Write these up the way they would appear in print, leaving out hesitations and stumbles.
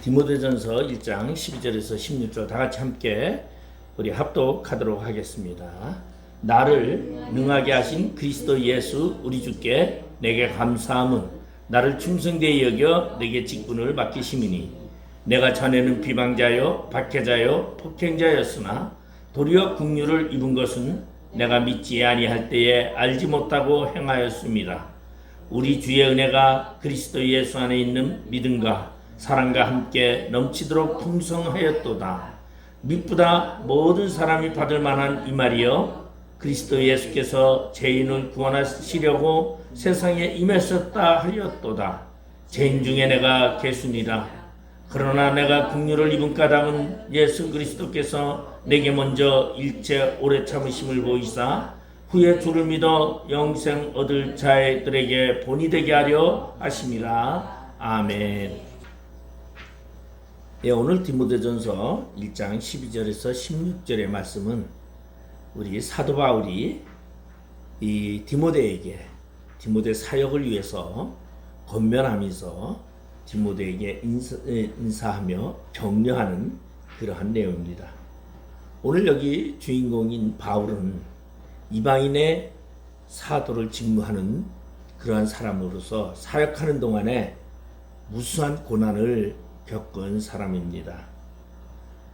디모데전서 1장 12절에서 16절 다 같이 함께 우리 합독하도록 하겠습니다. 나를 능하게 하신 그리스도 예수 우리 주께 내게 감사함은 나를 충성되이 여겨 내게 직분을 맡기심이니 내가 전에는 비방자요 박해자요 폭행자였으나 도리어 긍휼을 입은 것은 내가 믿지 아니할 때에 알지 못하고 행하였습니다. 우리 주의 은혜가 그리스도 예수 안에 있는 믿음과 사랑과 함께 넘치도록 풍성하였도다. 미쁘다 모든 사람이 받을 만한 이 말이여 그리스도 예수께서 죄인을 구원하시려고 세상에 임하셨다 하였도다. 죄인 중에 내가 개순이라. 그러나 내가 긍휼을 입은 까닭은 예수 그리스도께서 내게 먼저 일체 오래 참으심을 보이사 후에 주를 믿어 영생 얻을 자들에게 본이 되게 하려 하심이라. 아멘. 예, 오늘 디모데전서 1장 12절에서 16절의 말씀은 우리 사도 바울이 이 디모데 사역을 위해서 권면하면서 디모데에게 인사하며 격려하는 그러한 내용입니다. 오늘 여기 주인공인 바울은 이방인의 사도를 직무하는 그러한 사람으로서 사역하는 동안에 무수한 고난을 겪은 사람입니다.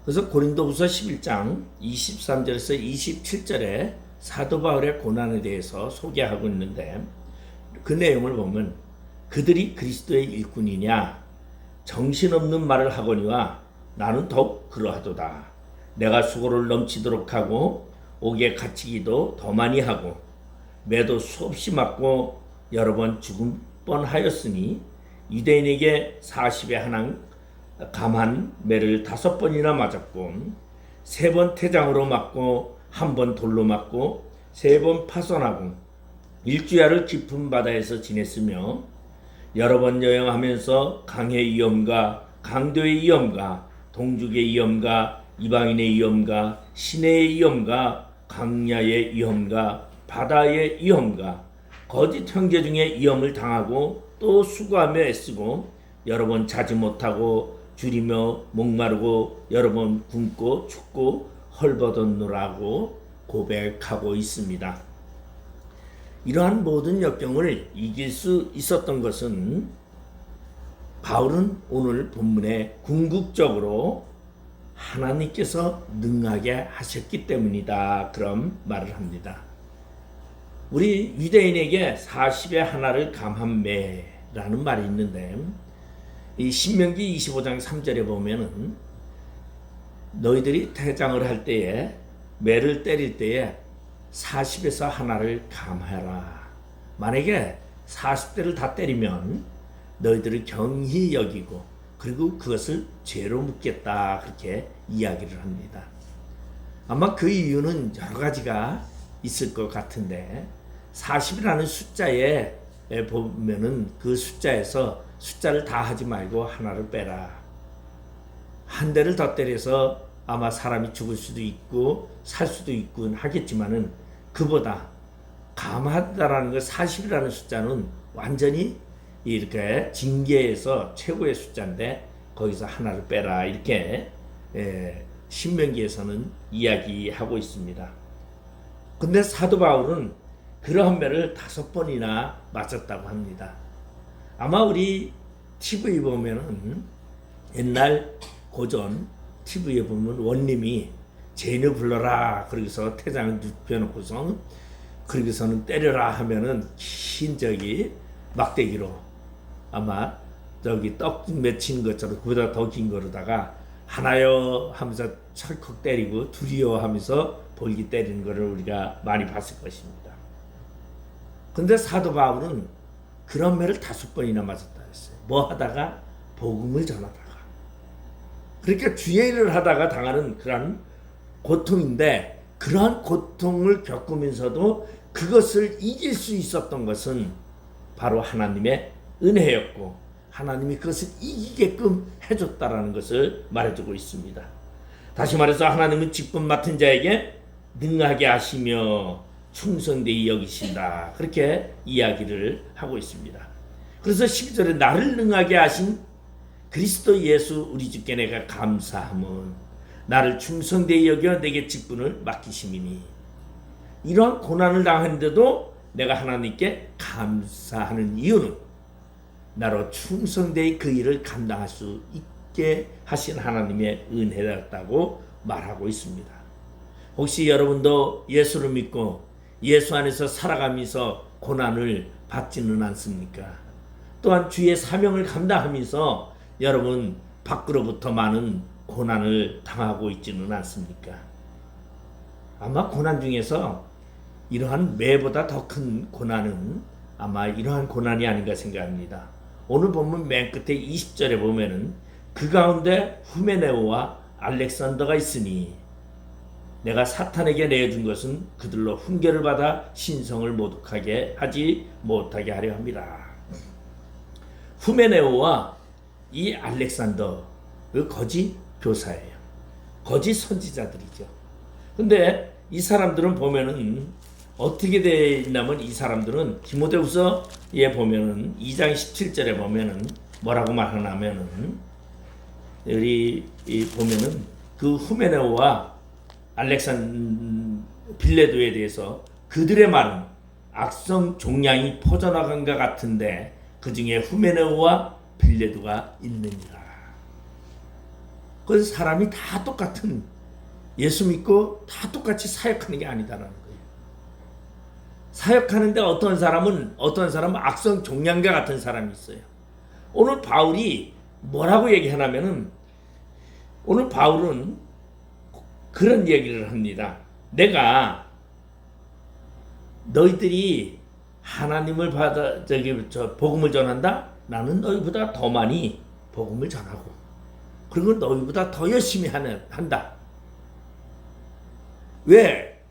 그래서 고린도후서 11장 23절에서 27절에 사도 바울의 고난에 대해서 소개하고 있는데 그 내용을 보면 그들이 그리스도의 일꾼이냐 정신없는 말을 하거니와 나는 더욱 그러하도다. 내가 수고를 넘치도록 하고 옥에 갇히기도 더 많이 하고 매도 수없이 맞고 여러 번 죽을 뻔하였으니 유대인에게 40에 하나 감한 매를 5번이나 맞았고 3번 태장으로 맞고 1번 돌로 맞고 3번 파손하고 일주야를 깊은 바다에서 지냈으며 여러 번 여행하면서 강의 위험과 강도의 위험과 동족의 위험과 이방인의 위험과 시내의 위험과 강야의 위험과 바다의 위험과 거짓 형제 중에 위험을 당하고 또 수고하며 애쓰고 여러 번 자지 못하고 줄이며 목마르고 여러 번 굶고 춥고 헐벗었노라고 고백하고 있습니다. 이러한 모든 역경을 이길 수 있었던 것은 바울은 오늘 본문에 궁극적으로 하나님께서 능하게 하셨기 때문이다. 그런 말을 합니다. 우리 유대인에게 40의 하나를 감한 매라는 말이 있는데 이 신명기 25장 3절에 보면은 너희들이 태장을 할 때에 매를 때릴 때에 40에서 하나를 감하라. 만약에 40대를 다 때리면 너희들을 경히 여기고 그리고 그것을 죄로 묻겠다. 그렇게 이야기를 합니다. 아마 그 이유는 여러 가지가 있을 것 같은데 40이라는 숫자에 보면은 그 숫자에서 숫자를 다 하지 말고 하나를 빼라. 한 대를 더 때려서 아마 사람이 죽을 수도 있고 살 수도 있고 하겠지만은 그보다 감하다라는 것 40이라는 숫자는 완전히 이렇게 징계에서 최고의 숫자인데 거기서 하나를 빼라 이렇게 신명기에서는 이야기하고 있습니다. 근데 사도 바울은 그러한 매를 5번이나 맞았다고 합니다. 아마 우리 TV에 보면은 옛날 고전 TV에 보면 원님이 죄인을 불러라 그러고서 태장을 눕혀놓고서 그러고서는 때려라 하면은 긴 막대기로 아마 떡 맺힌 것처럼 그보다 더 긴 거로다가 하나요 하면서 철컥 때리고 둘이요 하면서 볼기 때리는 거를 우리가 많이 봤을 것입니다. 근데 사도 바울은 그런 매를 5번이나 맞았다 했어요. 뭐 하다가? 복음을 전하다가. 그러니까 주의 일을 하다가 당하는 그런 고통인데 그러한 고통을 겪으면서도 그것을 이길 수 있었던 것은 바로 하나님의 은혜였고 하나님이 그것을 이기게끔 해줬다라는 것을 말해주고 있습니다. 다시 말해서 하나님은 직분 맡은 자에게 능하게 하시며 충성되이 여기신다. 그렇게 이야기를 하고 있습니다. 그래서 12절에 나를 능하게 하신 그리스도 예수 우리 주께 내가 감사함은 나를 충성되이 여겨 내게 직분을 맡기심이니, 이러한 고난을 당하는데도 내가 하나님께 감사하는 이유는 나로 충성되이 그 일을 감당할 수 있게 하신 하나님의 은혜였다고 말하고 있습니다. 혹시 여러분도 예수를 믿고 예수 안에서 살아가면서 고난을 받지는 않습니까? 또한 주의 사명을 감당하면서 여러분 밖으로부터 많은 고난을 당하고 있지는 않습니까? 아마 고난 중에서 이러한 매보다 더 큰 고난은 아마 이러한 고난이 아닌가 생각합니다. 오늘 본문 맨 끝에 20절에 보면은 그 가운데 후메네오와 알렉산더가 있으니 내가 사탄에게 내어준 것은 그들로 훈계를 받아 신성을 모독하게 하지 못하게 하려 합니다. 후메네오와 이 알렉산더, 그 거짓 교사예요. 거짓 선지자들이죠. 근데 이 사람들은 보면은 어떻게 되어 있냐면, 이 사람들은 디모데후서에 보면은 2장 17절에 보면은 뭐라고 말하냐면은, 여기 보면은 그 후메네오와 빌레도에 대해서 그들의 말은 악성 종양이 퍼져나간 것 같은데 그 중에 후메네오와 빌레도가 있느니라. 그 사람이 다 똑같은, 예수 믿고 다 똑같이 사역하는 게 아니다라는 거예요. 사역하는데 어떤 사람은 악성 종양과 같은 사람이 있어요. 오늘 바울이 뭐라고 얘기하냐면은, 오늘 바울은 그런 얘기를 합니다. 내가 너희들이 하나님을 복음을 전한다? 나는 너희보다 더 많이 복음을 전하고, 그리고 너희보다 더 열심히 한다. 왜?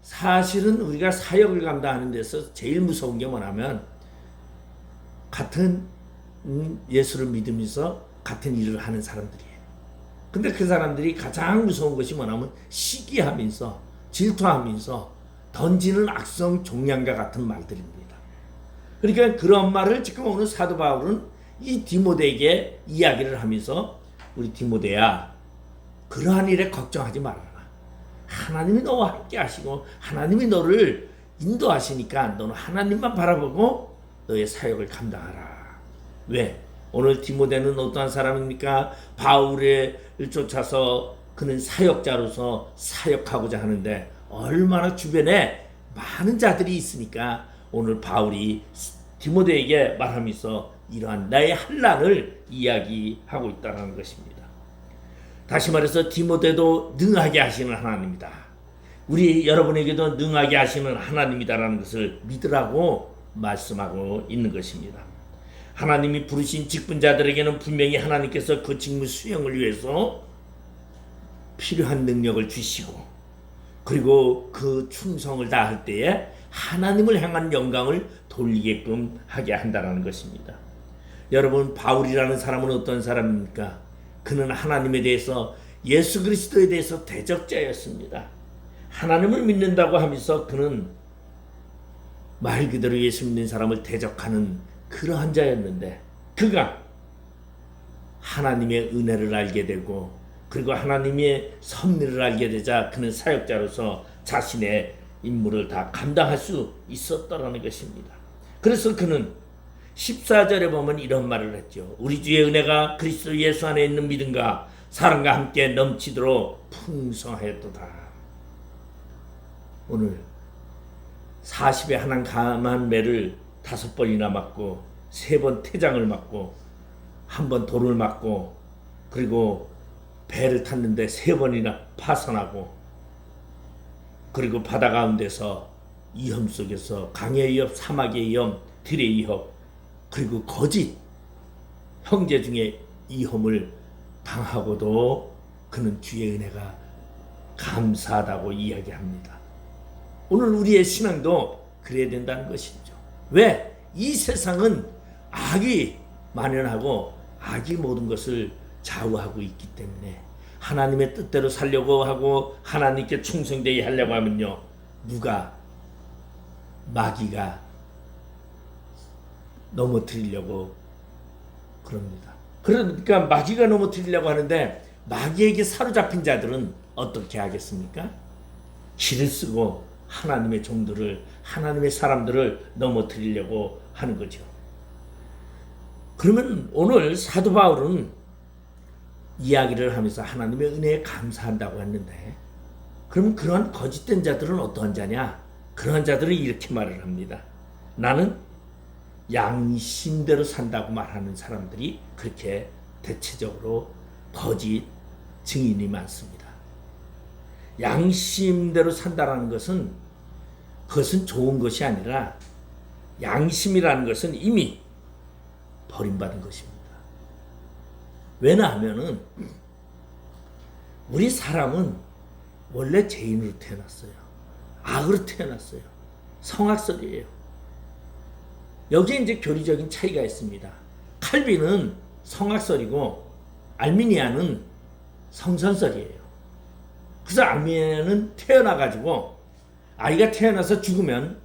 사실은 우리가 사역을 감당하는 데서 제일 무서운 게 뭐냐면, 같은 예수를 믿으면서 같은 일을 하는 사람들이에요. 근데 그 사람들이 가장 무서운 것이 뭐냐면 시기하면서 질투하면서 던지는 악성 종양과 같은 말들입니다. 그러니까 그런 말을 지금 오늘 사도 바울은 이 디모데에게 이야기를 하면서, 우리 디모데야, 그러한 일에 걱정하지 말아라. 하나님이 너와 함께 하시고 하나님이 너를 인도하시니까 너는 하나님만 바라보고 너의 사역을 감당하라. 왜? 오늘 디모데는 어떠한 사람입니까? 바울을 쫓아서 그는 사역자로서 사역하고자 하는데 얼마나 주변에 많은 자들이 있으니까 오늘 바울이 디모데에게 말하면서 이러한 나의 환난을 이야기하고 있다는 것입니다. 다시 말해서 디모데도 능하게 하시는 하나님이다. 우리 여러분에게도 능하게 하시는 하나님이다라는 것을 믿으라고 말씀하고 있는 것입니다. 하나님이 부르신 직분자들에게는 분명히 하나님께서 그 직무 수행을 위해서 필요한 능력을 주시고, 그리고 그 충성을 다할 때에 하나님을 향한 영광을 돌리게끔 하게 한다는 것입니다. 여러분, 바울이라는 사람은 어떤 사람입니까? 그는 하나님에 대해서, 예수 그리스도에 대해서 대적자였습니다. 하나님을 믿는다고 하면서 그는 말 그대로 예수 믿는 사람을 대적하는 그러한 자였는데, 그가 하나님의 은혜를 알게 되고 그리고 하나님의 섭리를 알게 되자 그는 사역자로서 자신의 임무를 다 감당할 수 있었다는 것입니다. 그래서 그는 14절에 보면 이런 말을 했죠. 우리 주의 은혜가 그리스도 예수 안에 있는 믿음과 사랑과 함께 넘치도록 풍성하였도다. 오늘 40에 하나 감한 매를 5번이나 맞고 3번 태장을 맞고 1번 돌을 맞고, 그리고 배를 탔는데 3번이나 파손하고, 그리고 바다 가운데서 위험 속에서 강의 위협, 사막의 위험, 들의 위협, 그리고 거짓 형제 중에 위험을 당하고도 그는 주의 은혜가 감사하다고 이야기합니다. 오늘 우리의 신앙도 그래야 된다는 것이죠. 왜? 이 세상은 악이 만연하고 악이 모든 것을 좌우하고 있기 때문에 하나님의 뜻대로 살려고 하고 하나님께 충성되게 하려고 하면요, 마귀가 넘어뜨리려고 그럽니다. 그러니까 마귀가 넘어뜨리려고 하는데 마귀에게 사로잡힌 자들은 어떻게 하겠습니까? 길을 쓰고 하나님의 종들을, 하나님의 사람들을 넘어뜨리려고 하는 거죠. 그러면 오늘 사도 바울은 이야기를 하면서 하나님의 은혜에 감사한다고 했는데, 그럼 그러한 거짓된 자들은 어떠한 자냐? 그러한 자들은 이렇게 말을 합니다. 나는 양심대로 산다고 말하는 사람들이 그렇게 대체적으로 거짓 증인이 많습니다. 양심대로 산다라는 것은, 그것은 좋은 것이 아니라 양심이라는 것은 이미 버림받은 것입니다. 왜냐하면은 우리 사람은 원래 죄인으로 태어났어요. 악으로 태어났어요. 성악설이에요. 여기에 이제 교리적인 차이가 있습니다. 칼빈은 성악설이고 알미니아는 성선설이에요. 그래서 알미니아는 태어나가지고 아이가 태어나서 죽으면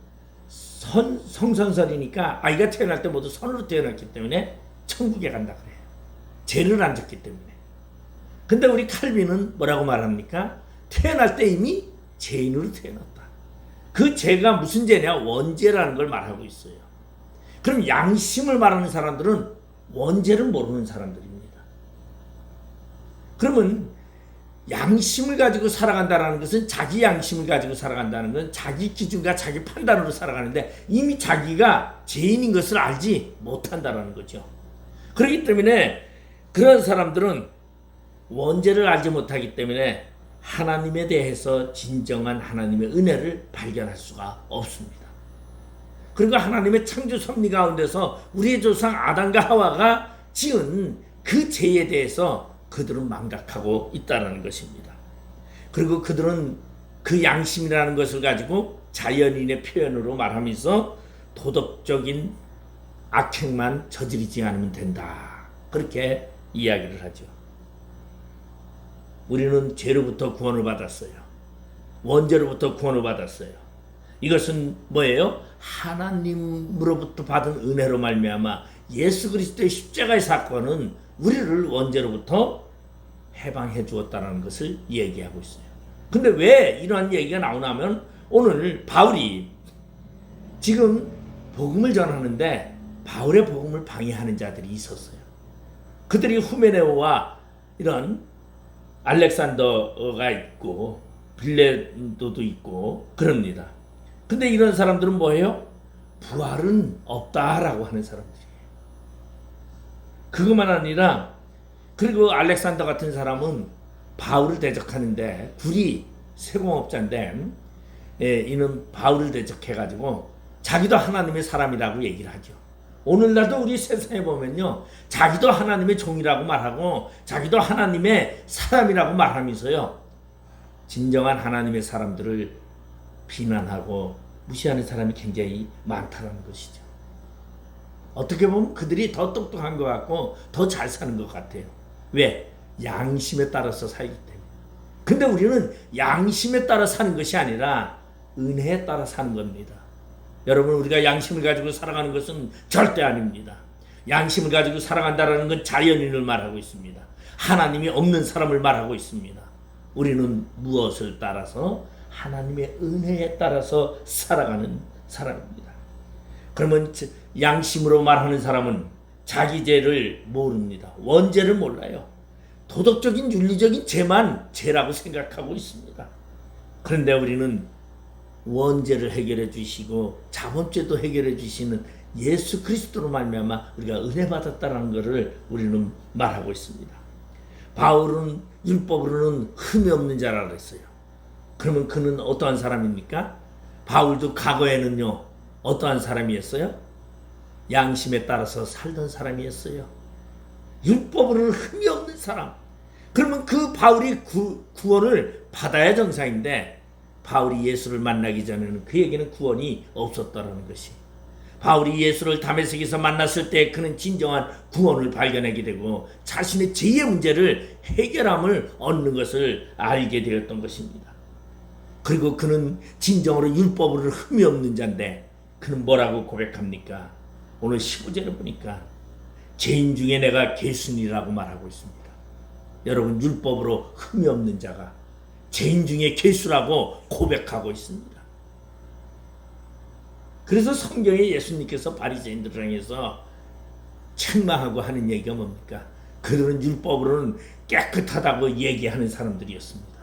성선설이니까 아이가 태어날 때 모두 선으로 태어났기 때문에 천국에 간다 그래요. 죄를 안 졌기 때문에. 근데 우리 칼빈은 뭐라고 말합니까? 태어날 때 이미 죄인으로 태어났다. 그 죄가 무슨 죄냐? 원죄라는 걸 말하고 있어요. 그럼 양심을 말하는 사람들은 원죄를 모르는 사람들입니다. 그러면 양심을 가지고 살아간다는 것은, 자기 양심을 가지고 살아간다는 건 자기 기준과 자기 판단으로 살아가는데 이미 자기가 죄인인 것을 알지 못한다는 거죠. 그렇기 때문에 그런 사람들은 원죄를 알지 못하기 때문에 하나님에 대해서 진정한 하나님의 은혜를 발견할 수가 없습니다. 그리고 하나님의 창조 섭리 가운데서 우리의 조상 아담과 하와가 지은 그 죄에 대해서 그들은 망각하고 있다는 것입니다. 그리고 그들은 그 양심이라는 것을 가지고 자연인의 표현으로 말하면서 도덕적인 악행만 저지르지 않으면 된다, 그렇게 이야기를 하죠. 우리는 죄로부터 구원을 받았어요. 원죄로부터 구원을 받았어요. 이것은 뭐예요? 하나님으로부터 받은 은혜로 말미암아 예수 그리스도의 십자가의 사건은 우리를 원죄로부터 해방해 주었다는 것을 얘기하고 있어요. 근데 왜 이러한 얘기가 나오나 하면, 오늘 바울이 지금 복음을 전하는데 바울의 복음을 방해하는 자들이 있었어요. 그들이 후메네오와 이런 알렉산더가 있고 빌레도도 있고 그럽니다. 근데 이런 사람들은 뭐예요? 부활은 없다라고 하는 사람들이에요. 그것만 아니라, 그리고 알렉산더 같은 사람은 바울을 대적하는데, 굴이 세공업자인데 이는 바울을 대적해가지고 자기도 하나님의 사람이라고 얘기를 하죠. 오늘날도 우리 세상에 보면요, 자기도 하나님의 종이라고 말하고 자기도 하나님의 사람이라고 말하면서요, 진정한 하나님의 사람들을 비난하고 무시하는 사람이 굉장히 많다는 것이죠. 어떻게 보면 그들이 더 똑똑한 것 같고 더 잘 사는 것 같아요. 왜? 양심에 따라서 살기 때문에. 근데 우리는 양심에 따라 사는 것이 아니라 은혜에 따라 사는 겁니다. 여러분, 우리가 양심을 가지고 살아가는 것은 절대 아닙니다. 양심을 가지고 살아간다는 건 자연인을 말하고 있습니다. 하나님이 없는 사람을 말하고 있습니다. 우리는 무엇을 따라서? 하나님의 은혜에 따라서 살아가는 사람입니다. 그러면 양심으로 말하는 사람은 자기 죄를 모릅니다. 원죄를 몰라요. 도덕적인 윤리적인 죄만 죄라고 생각하고 있습니다. 그런데 우리는 원죄를 해결해 주시고 자본죄도 해결해 주시는 예수 그리스도로 말미암아 우리가 은혜 받았다는 것을 우리는 말하고 있습니다. 바울은 율법으로는 흠이 없는 자라 그랬어요. 그러면 그는 어떠한 사람입니까? 바울도 과거에는요, 어떠한 사람이었어요? 양심에 따라서 살던 사람이었어요. 율법으로는 흠이 없는 사람. 그러면 그 바울이 구원을 받아야 정상인데, 바울이 예수를 만나기 전에는 그에게는 구원이 없었다는 것이, 바울이 예수를 다메섹에서 만났을 때 그는 진정한 구원을 발견하게 되고 자신의 죄의 문제를 해결함을 얻는 것을 알게 되었던 것입니다. 그리고 그는 진정으로 율법으로 흠이 없는 자인데 그는 뭐라고 고백합니까? 오늘 15절에 보니까 죄인 중에 내가 괴순이라고 말하고 있습니다. 여러분, 율법으로 흠이 없는 자가 죄인 중에 괴수라고 고백하고 있습니다. 그래서 성경에 예수님께서 바리새인들을 향해서 책망하고 하는 얘기가 뭡니까? 그들은 율법으로는 깨끗하다고 얘기하는 사람들이었습니다.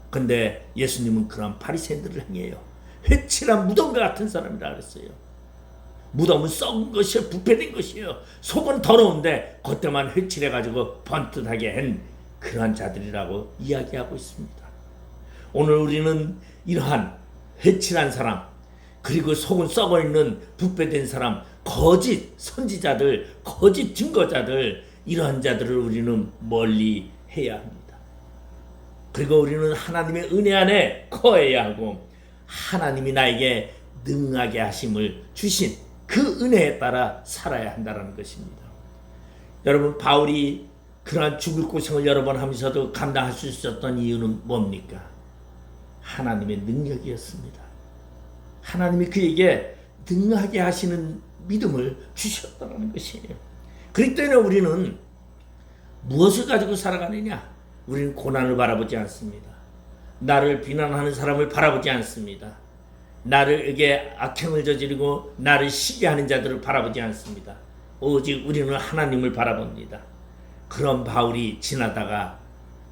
근데 예수님은 그런 바리새인들을 향해요. 회칠한 무덤과 같은 사람이라 그랬어요. 무덤은 썩은 것이요, 부패된 것이요, 속은 더러운데 겉에만 회칠해가지고 번듯하게 한 그러한 자들이라고 이야기하고 있습니다. 오늘 우리는 이러한 회칠한 사람, 그리고 속은 썩어있는 부패된 사람, 거짓 선지자들, 거짓 증거자들, 이러한 자들을 우리는 멀리 해야 합니다. 그리고 우리는 하나님의 은혜 안에 거해야 하고, 하나님이 나에게 능하게 하심을 주신 그 은혜에 따라 살아야 한다는 것입니다. 여러분, 바울이 그러한 죽을 고생을 여러 번 하면서도 감당할 수 있었던 이유는 뭡니까? 하나님의 능력이었습니다. 하나님이 그에게 능하게 하시는 믿음을 주셨다는 것이에요. 그렇기 때문에 우리는 무엇을 가지고 살아가느냐? 우리는 고난을 바라보지 않습니다. 나를 비난하는 사람을 바라보지 않습니다. 나를에게 악행을 저지르고 나를 시기하는 자들을 바라보지 않습니다. 오직 우리는 하나님을 바라봅니다. 그런 바울이 지나다가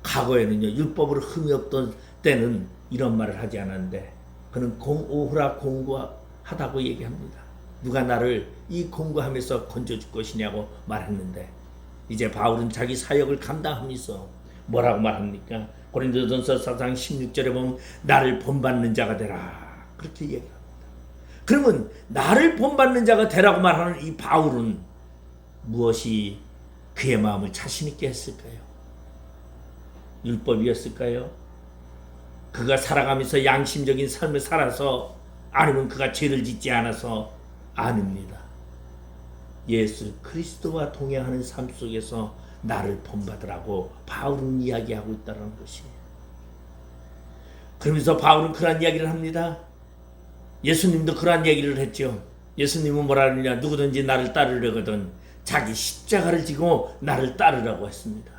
과거에는요, 율법으로 흠이 없던 때는 이런 말을 하지 않았는데 그는 오후라 공고하다고 얘기합니다. 누가 나를 이 공고하면서 건져줄 것이냐고 말했는데, 이제 바울은 자기 사역을 감당하면서 뭐라고 말합니까? 고린도전서 4장 16절에 보면 나를 본받는 자가 되라, 그렇게 얘기합니다. 그러면 나를 본받는 자가 되라고 말하는 이 바울은 무엇이 그의 마음을 자신 있게 했을까요? 율법이었을까요? 그가 살아가면서 양심적인 삶을 살아서, 아니면 그가 죄를 짓지 않아서? 아닙니다. 예수 그리스도와 동행하는 삶 속에서 나를 본받으라고 바울은 이야기하고 있다는 것이에요. 그러면서 바울은 그런 이야기를 합니다. 예수님도 그런 얘기를 했죠. 예수님은 뭐라 하느냐? 누구든지 나를 따르려거든 자기 십자가를 지고 나를 따르라고 했습니다.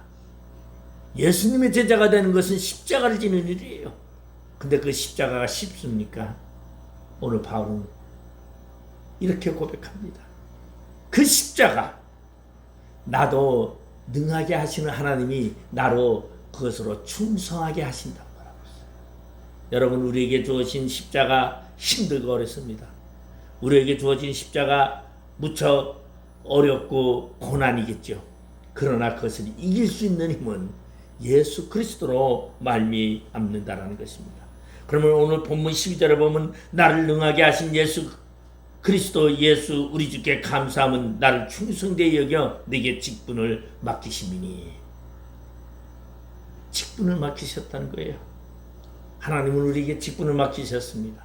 예수님의 제자가 되는 것은 십자가를 지는 일이에요. 근데 그 십자가가 쉽습니까? 오늘 바울은 이렇게 고백합니다. 그 십자가, 나도 능하게 하시는 하나님이 나로 그것으로 충성하게 하신다고 말하고 있어요. 여러분, 우리에게 주어진 십자가 힘들고 어렵습니다. 우리에게 주어진 십자가 무척 어렵고 고난이겠죠. 그러나 그것을 이길 수 있는 힘은 예수 그리스도로 말미암는다라는 것입니다. 그러면 오늘 본문 12절에 보면 나를 능하게 하신 예수 그리스도, 예수 우리 주께 감사함은 나를 충성되이 여겨 내게 직분을 맡기심이니. 직분을 맡기셨다는 거예요. 하나님은 우리에게 직분을 맡기셨습니다.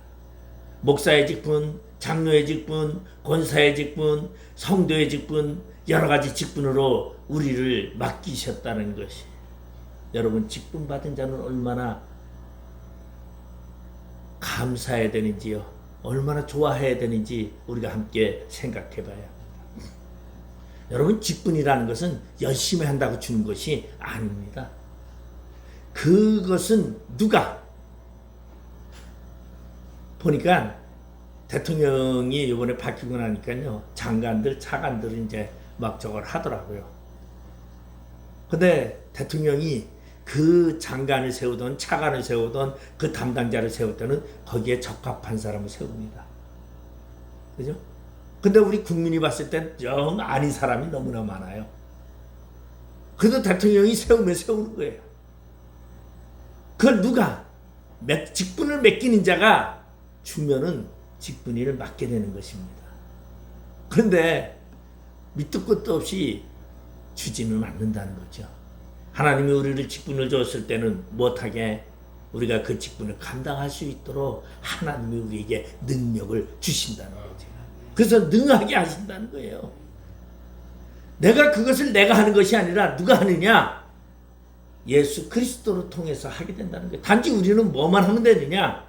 목사의 직분, 장로의 직분, 권사의 직분, 성도의 직분, 여러 가지 직분으로 우리를 맡기셨다는 것이. 여러분, 직분 받은 자는 얼마나 감사해야 되는지요, 얼마나 좋아해야 되는지 우리가 함께 생각해 봐야 합니다. 여러분, 직분이라는 것은 열심히 한다고 주는 것이 아닙니다. 그것은 누가 보니까 대통령이 이번에 바뀌고 나니까요, 장관들, 차관들은 이제 막 저걸 하더라고요. 근데 대통령이 그 장관을 세우던 차관을 세우던 그 담당자를 세울 때는 거기에 적합한 사람을 세웁니다. 그죠? 근데 우리 국민이 봤을 땐 영 아닌 사람이 너무나 많아요. 그래도 대통령이 세우면 세우는 거예요. 그걸 누가 직분을 맡기는 자가 주면은 직분을 맡게 되는 것입니다. 그런데 밑도 끝도 없이 주지는 않는다는 거죠. 하나님이 우리를 직분을 줬을 때는 못하게 우리가 그 직분을 감당할 수 있도록 하나님이 우리에게 능력을 주신다는 거죠. 그래서 능하게 하신다는 거예요. 내가 그것을 내가 하는 것이 아니라 누가 하느냐? 예수 그리스도를 통해서 하게 된다는 거예요. 단지 우리는 뭐만 하면 되느냐?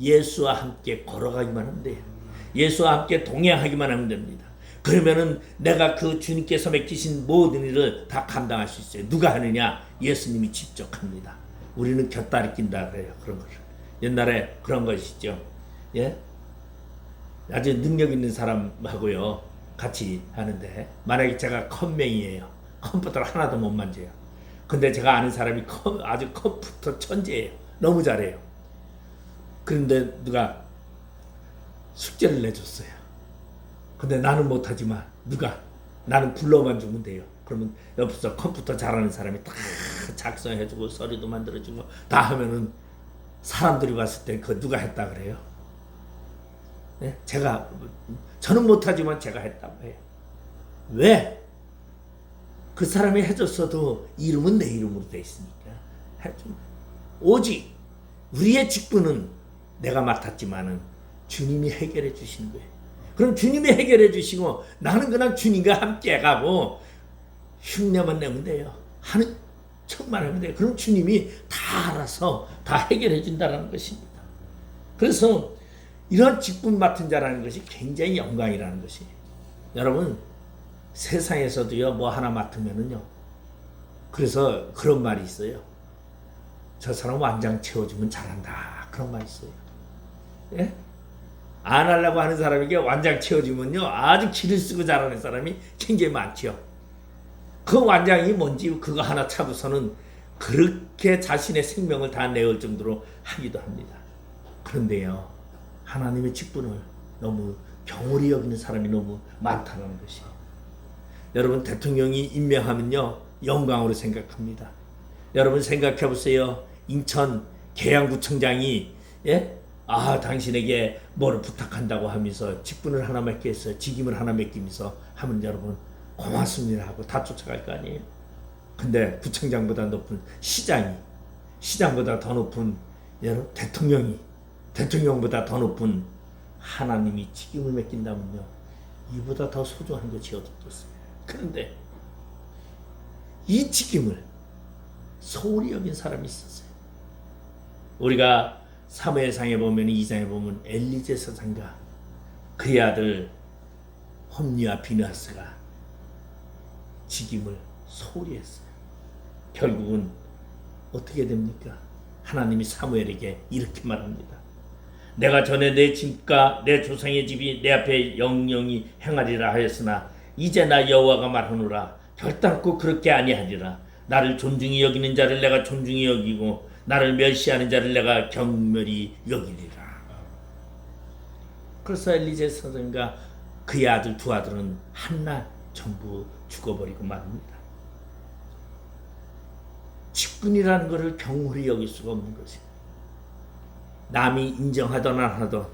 예수와 함께 걸어가기만 하면 돼요. 예수와 함께 동행하기만 하면 됩니다. 그러면은 내가 그 주님께서 맡기신 모든 일을 다 감당할 수 있어요. 누가 하느냐? 예수님이 직접 합니다. 우리는 곁다리 낀다 그래요. 그런 거를. 옛날에 그런 것이죠. 예? 아주 능력 있는 사람하고요 같이 하는데, 만약에 제가 컴맹이에요. 컴퓨터를 하나도 못 만져요. 근데 제가 아는 사람이 아주 컴퓨터 천재예요. 너무 잘해요. 그런데 누가 숙제를 내줬어요. 근데 나는 못하지만 나는 불러만 주면 돼요. 그러면 옆에서 컴퓨터 잘하는 사람이 다 작성해주고 서류도 만들어주고 다 하면은 사람들이 봤을 때 그거 누가 했다 그래요? 네? 저는 못하지만 제가 했다고 해요. 왜? 그 사람이 해줬어도 이름은 내 이름으로 돼 있으니까 해줍니다. 오직 우리의 직분은 내가 맡았지만은 주님이 해결해 주시는 거예요. 그럼 주님이 해결해 주시고 나는 그냥 주님과 함께 가고 흉내만 내면 돼요. 하는 척만 하면 돼요. 그럼 주님이 다 알아서 다 해결해 준다는 것입니다. 그래서 이런 직분 맡은 자라는 것이 굉장히 영광이라는 것이에요. 여러분, 세상에서도요 뭐 하나 맡으면은요, 그래서 그런 말이 있어요. 저 사람 완장 채워주면 잘한다, 그런 말이 있어요. 예? 안 하려고 하는 사람에게 완장 채워주면요 아주 기를 쓰고 잘하는 사람이 굉장히 많죠. 그 완장이 뭔지 그거 하나 차고서는 그렇게 자신의 생명을 다 내올 정도로 하기도 합니다. 그런데요, 하나님의 직분을 너무 경홀히 여기는 사람이 너무 많다는 것이. 여러분, 대통령이 임명하면요 영광으로 생각합니다. 여러분 생각해 보세요. 인천 계양구청장이 당신에게 뭐를 부탁한다고 하면서 직분을 하나 맡겠어요. 직임을 하나 맡기면서 하면 여러분 고맙습니다 하고 다 쫓아갈 거 아니에요. 근데 구청장보다 높은 시장보다 더 높은 여러분 대통령보다 더 높은 하나님이 직임을 맡긴다면요, 이보다 더 소중한 것이 어디 있겠어요. 그런데 이 직임을 소홀히 여긴 사람이 있었어요. 우리가 사무엘상에 보면 2장에 보면 엘리제 사장과 그의 아들 홈리와 비느하스가 직임을 소홀히 했어요. 결국은 어떻게 됩니까? 하나님이 사무엘에게 이렇게 말합니다. 내가 전에 내 집과 내 조상의 집이 내 앞에 영영히 행하리라 하였으나 이제 나 여호와가 말하노라. 결단코 그렇게 아니하리라. 나를 존중히 여기는 자를 내가 존중히 여기고 나를 멸시하는 자를 내가 경멸히 여기리라. 그래서 엘리제 사장과 그의 아들 두 아들은 한날 전부 죽어버리고 말합니다. 직분이라는 것을 경홀히 여길 수가 없는 것이에요. 남이 인정하던 안 하던,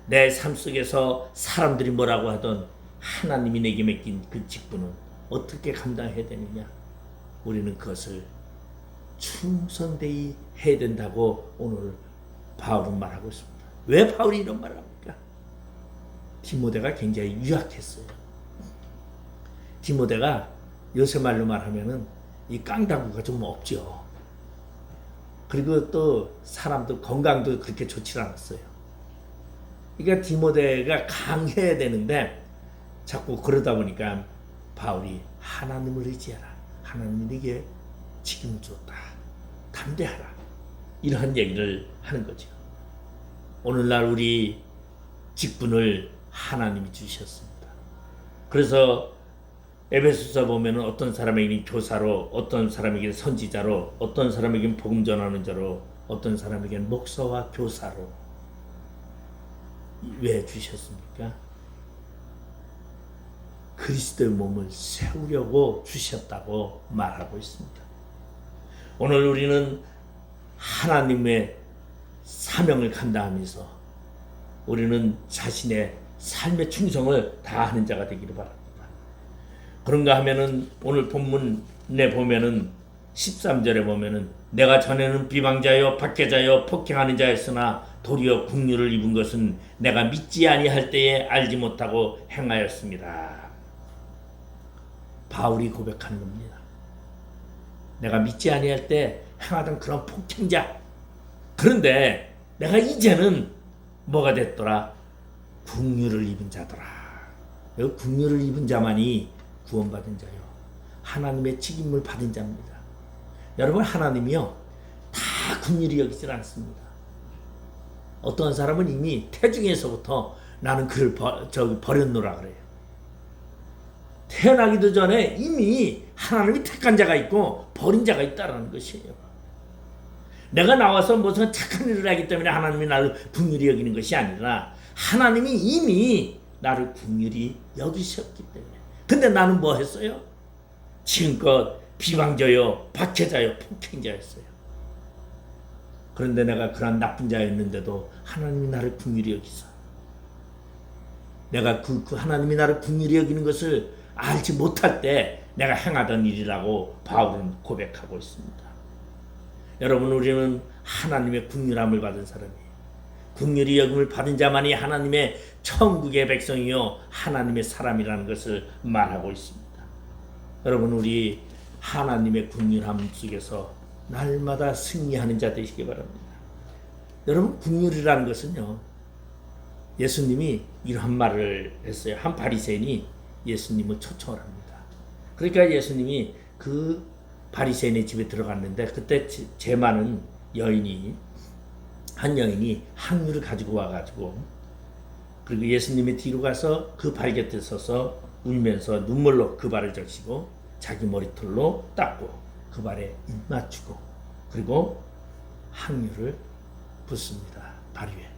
내 삶 속에서 사람들이 뭐라고 하던, 하나님이 내게 맡긴 그 직분은 어떻게 감당해야 되느냐? 우리는 그것을 충성되이 해야 된다고 오늘 바울은 말하고 있습니다. 왜 바울이 이런 말을 합니까? 디모데가 굉장히 유약했어요. 디모데가 요새 말로 말하면은 이 깡다구가 좀 없죠. 그리고 또 사람도 건강도 그렇게 좋지 않았어요. 그러니까 디모데가 강해야 되는데 자꾸 그러다 보니까 바울이 하나님을 의지하라. 하나님이 네게 직임을 줬다. 담대하라. 이러한 얘기를 하는 거죠. 오늘날 우리 직분을 하나님이 주셨습니다. 그래서 에베소서 보면 어떤 사람에게는 교사로, 어떤 사람에게는 선지자로, 어떤 사람에게는 복음 전하는 자로, 어떤 사람에게는 목사와 교사로. 왜 주셨습니까? 그리스도의 몸을 세우려고 주셨다고 말하고 있습니다. 오늘 우리는 하나님의 사명을 감당하면서 우리는 자신의 삶의 충성을 다하는 자가 되기를 바랍니다. 그런가 하면은 오늘 본문에 보면은 13절에 보면은 내가 전에는 비방자요 박해자요 폭행하는 자였으나 도리어 국류를 입은 것은 내가 믿지 아니할 때에 알지 못하고 행하였습니다. 바울이 고백하는 겁니다. 내가 믿지 아니할 때 행하던 그런 폭행자, 그런데 내가 이제는 뭐가 됐더라? 국류를 입은 자더라. 여기 긍휼을 입은 자만이 구원받은 자요 하나님의 책임을 받은 자입니다. 여러분, 하나님이요 다 긍휼히 여기질 않습니다. 어떤 사람은 이미 태중에서부터 나는 그를 버렸노라 그래요. 태어나기도 전에 이미 하나님이 택한 자가 있고 버린 자가 있다라는 것이에요. 내가 나와서 무슨 착한 일을 하기 때문에 하나님이 나를 긍휼히 여기는 것이 아니라 하나님이 이미 나를 긍휼히 여기셨기 때문에. 근데 나는 뭐 했어요? 지금껏 비방자요, 박해자요, 폭행자였어요. 그런데 내가 그런 나쁜 자였는데도 하나님이 나를 긍휼히 여기서 내가 그 하나님이 나를 긍휼히 여기는 것을 알지 못할 때 내가 행하던 일이라고 바울은 고백하고 있습니다. 여러분, 우리는 하나님의 긍휼함을 받은 사람이에요. 긍휼히 여김을 받은 자만이 하나님의 천국의 백성이요 하나님의 사람이라는 것을 말하고 있습니다. 여러분, 우리 하나님의 긍휼함 속에서 날마다 승리하는 자 되시기 바랍니다. 여러분, 긍휼이라는 것은요, 예수님이 이런 말을 했어요. 한 바리새인이 예수님을 초청을 합니다. 그러니까 예수님이 그 바리새인의 집에 들어갔는데 그때 죄 많은 한 여인이 항유를 가지고 와가지고, 그리고 예수님이 뒤로 가서 그 발 곁에 서서 울면서 눈물로 그 발을 적시고 자기 머리털로 닦고 그 발에 입 맞추고 그리고 항유를 붓습니다. 발 위에.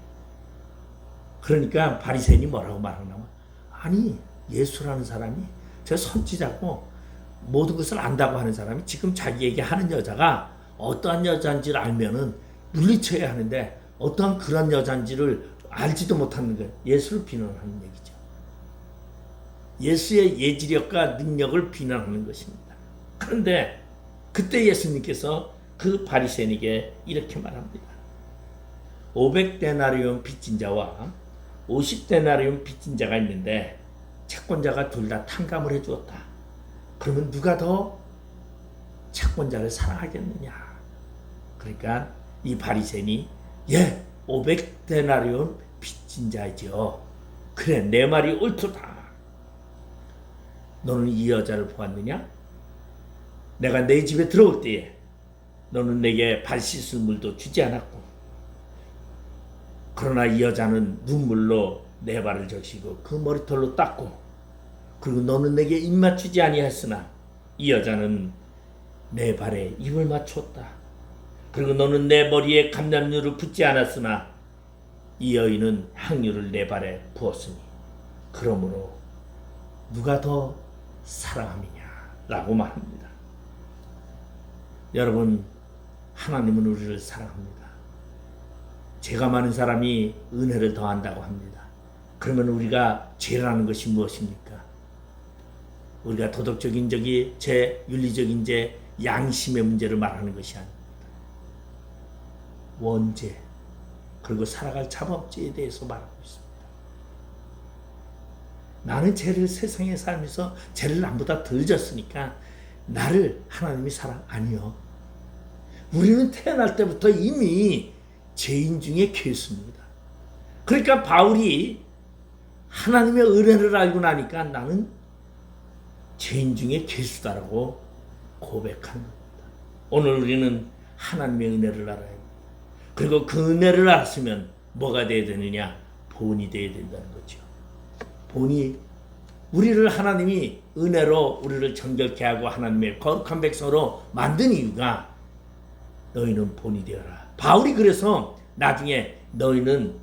그러니까 바리새인이 뭐라고 말하냐면, 아니 예수라는 사람이 저 선지자고 모든 것을 안다고 하는 사람이 지금 자기에게 하는 여자가 어떠한 여자인지를 알면은 물리쳐야 하는데 어떠한 그런 여자인지를 알지도 못하는 거예요. 예수를 비난하는 얘기죠. 예수의 예지력과 능력을 비난하는 것입니다. 그런데 그때 예수님께서 그 바리새인에게 이렇게 말합니다. 500데나리온 빚진 자와 50데나리온 빚진 자가 있는데 채권자가 둘 다 탕감을 해주었다. 그러면 누가 더 채권자를 사랑하겠느냐? 그러니까 이 바리새인이 500데나리온 빚진 자죠. 그래, 내 말이 옳도다. 너는 이 여자를 보았느냐? 내가 내 집에 들어올 때에 너는 내게 발 씻을 물도 주지 않았고, 그러나 이 여자는 눈물로 내 발을 적시고 그 머리털로 닦고, 그리고 너는 내게 입 맞추지 아니했으나 이 여자는 내 발에 입을 맞추었다. 그리고 너는 내 머리에 감람유를 붓지 않았으나 이 여인은 향유를 내 발에 부었으니 그러므로 누가 더 사랑함이냐라고 말합니다. 여러분, 하나님은 우리를 사랑합니다. 죄가 많은 사람이 은혜를 더한다고 합니다. 그러면 우리가 죄라는 것이 무엇입니까? 우리가 도덕적인 죄, 윤리적인 죄, 양심의 문제를 말하는 것이 아닙니다. 원죄, 그리고 살아갈 자법죄에 대해서 말하고 있습니다. 나는 죄를 세상에 살면서 죄를 남보다 덜 졌으니까 나를 하나님이 사랑 아니요. 우리는 태어날 때부터 이미 죄인 중에 괴수입니다. 그러니까 바울이 하나님의 은혜를 알고 나니까 나는 죄인 중에 괴수다라고 고백한 겁니다. 오늘 우리는 하나님의 은혜를 알아야 합니다. 그리고 그 은혜를 알았으면 뭐가 되어야 되느냐? 본이 되어야 된다는 거죠. 본이, 우리를 하나님이 은혜로 우리를 정결케 하고 하나님의 거룩한 백성으로 만든 이유가 너희는 본이 되어라. 바울이 그래서 나중에 너희는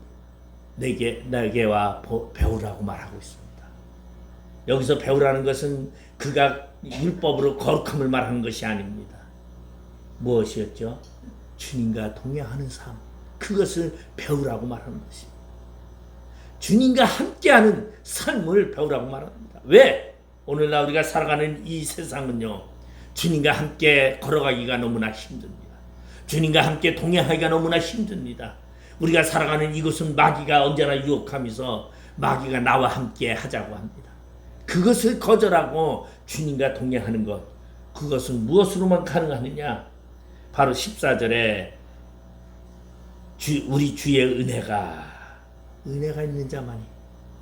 내게와 배우라고 말하고 있습니다. 여기서 배우라는 것은 그가 율법으로 거룩함을 말하는 것이 아닙니다. 무엇이었죠? 주님과 동행하는 삶, 그것을 배우라고 말하는 것입니다. 주님과 함께하는 삶을 배우라고 말합니다. 왜? 오늘날 우리가 살아가는 이 세상은요, 주님과 함께 걸어가기가 너무나 힘듭니다. 주님과 함께 동행하기가 너무나 힘듭니다. 우리가 살아가는 이곳은 마귀가 언제나 유혹하면서 마귀가 나와 함께 하자고 합니다. 그것을 거절하고 주님과 동행하는 것, 그것은 무엇으로만 가능하느냐? 바로 14절에 우리 주의 은혜가 있는 자만이,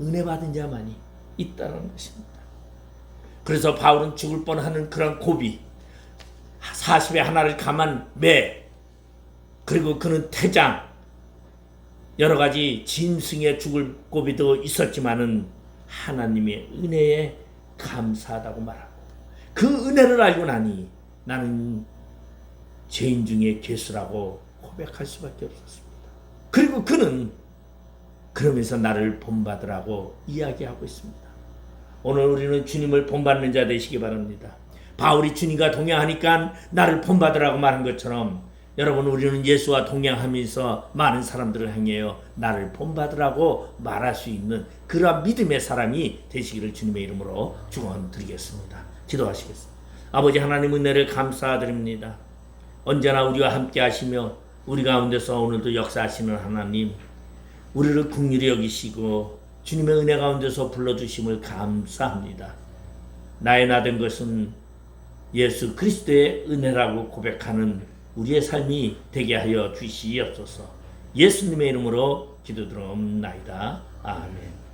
은혜 받은 자만이, 있다는 것입니다. 그래서 바울은 죽을 뻔하는 그런 고비, 40에 하나를 감한 매, 그리고 그는 태장, 여러 가지 짐승의 죽을 고비도 있었지만은 하나님의 은혜에 감사하다고 말하고, 그 은혜를 알고 나니 나는 죄인 중에 괴수라고 고백할 수밖에 없었습니다. 그리고 그는 그러면서 나를 본받으라고 이야기하고 있습니다. 오늘 우리는 주님을 본받는 자 되시기 바랍니다. 바울이 주님과 동행하니까 나를 본받으라고 말한 것처럼 여러분, 우리는 예수와 동행하면서 많은 사람들을 향하여 나를 본받으라고 말할 수 있는 그러한 믿음의 사람이 되시기를 주님의 이름으로 축원드리겠습니다. 기도하시겠습니다. 아버지 하나님, 은혜를 감사드립니다. 언제나 우리와 함께 하시며 우리 가운데서 오늘도 역사하시는 하나님, 우리를 긍휼히 여기시고 주님의 은혜 가운데서 불러주심을 감사합니다. 나의 나 된 것은 예수 그리스도의 은혜라고 고백하는 우리의 삶이 되게 하여 주시옵소서. 예수님의 이름으로 기도드리옵나이다. 아멘.